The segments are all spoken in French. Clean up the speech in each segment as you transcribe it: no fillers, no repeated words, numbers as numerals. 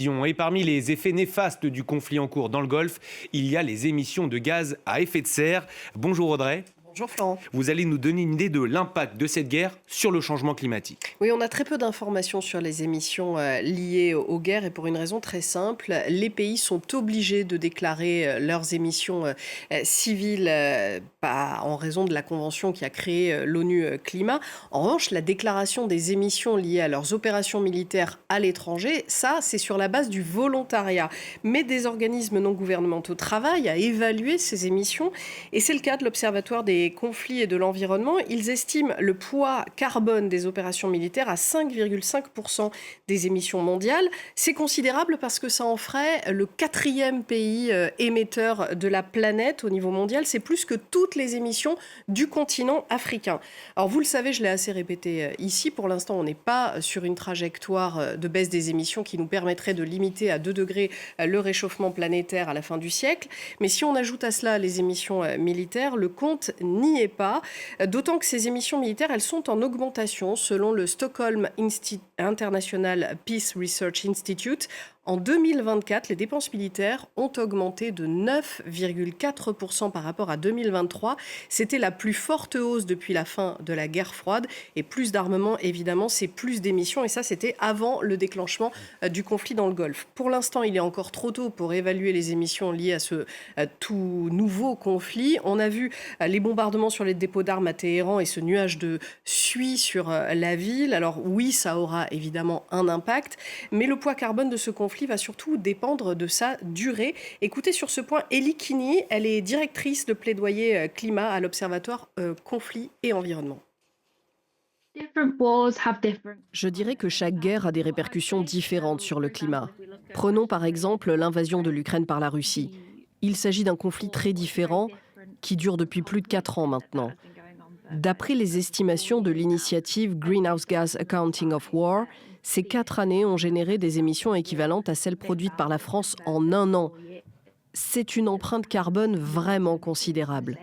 Et parmi les effets néfastes du conflit en cours dans le Golfe, il y a les émissions de gaz à effet de serre. Bonjour Audrey, Bonjour Florent. vous allez nous donner une idée de l'impact de cette guerre sur le changement climatique. Oui, on a très peu d'informations sur les émissions liées aux guerres et pour une raison très simple. Les pays sont obligés de déclarer leurs émissions civiles en raison de la convention qui a créé l'ONU Climat. En revanche, la déclaration des émissions liées à leurs opérations militaires à l'étranger, ça, c'est sur la base du volontariat. Mais des organismes non gouvernementaux travaillent à évaluer ces émissions et c'est le cas de l'Observatoire des conflits et de l'environnement. Ils estiment le poids carbone des opérations militaires à 5,5% des émissions mondiales. C'est considérable parce que ça en ferait le quatrième pays émetteur de la planète au niveau mondial. C'est plus que toutes les émissions du continent africain. Alors vous le savez, je l'ai assez répété ici. Pour l'instant, on n'est pas sur une trajectoire de baisse des émissions qui nous permettrait de limiter à 2 degrés le réchauffement planétaire à la fin du siècle. Mais si on ajoute à cela les émissions militaires, le compte n'y est pas. D'autant que ces émissions militaires, elles sont en augmentation selon le Stockholm International Peace Research Institute. En 2024, les dépenses militaires ont augmenté de 9,4% par rapport à 2023. C'était la plus forte hausse depuis la fin de la guerre froide. Et plus d'armement, évidemment, c'est plus d'émissions. Et ça, c'était avant le déclenchement du conflit dans le Golfe. Pour l'instant, il est encore trop tôt pour évaluer les émissions liées à ce tout nouveau conflit. On a vu les bombardements sur les dépôts d'armes à Téhéran et ce nuage de suie sur la ville. Alors oui, ça aura évidemment un impact, mais le poids carbone de ce conflit va surtout dépendre de sa durée. Écoutez sur ce point Ellie Kini, elle est directrice de plaidoyer climat à l'Observatoire conflit et environnement. Je dirais que chaque guerre a des répercussions différentes sur le climat. Prenons par exemple l'invasion de l'Ukraine par la Russie. Il s'agit d'un conflit très différent qui dure depuis plus de 4 ans maintenant. D'après les estimations de l'initiative Greenhouse Gas Accounting of War, ces 4 années ont généré des émissions équivalentes à celles produites par la France en un an. C'est une empreinte carbone vraiment considérable.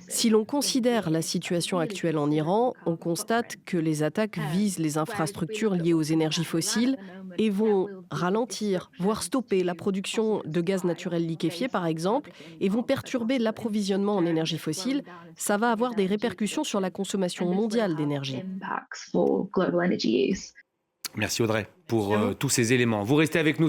Si l'on considère la situation actuelle en Iran, on constate que les attaques visent les infrastructures liées aux énergies fossiles et vont ralentir, voire stopper la production de gaz naturel liquéfié, par exemple, et vont perturber l'approvisionnement en énergie fossile. Ça va avoir des répercussions sur la consommation mondiale d'énergie. Merci Audrey pour tous ces éléments. Vous restez avec nous.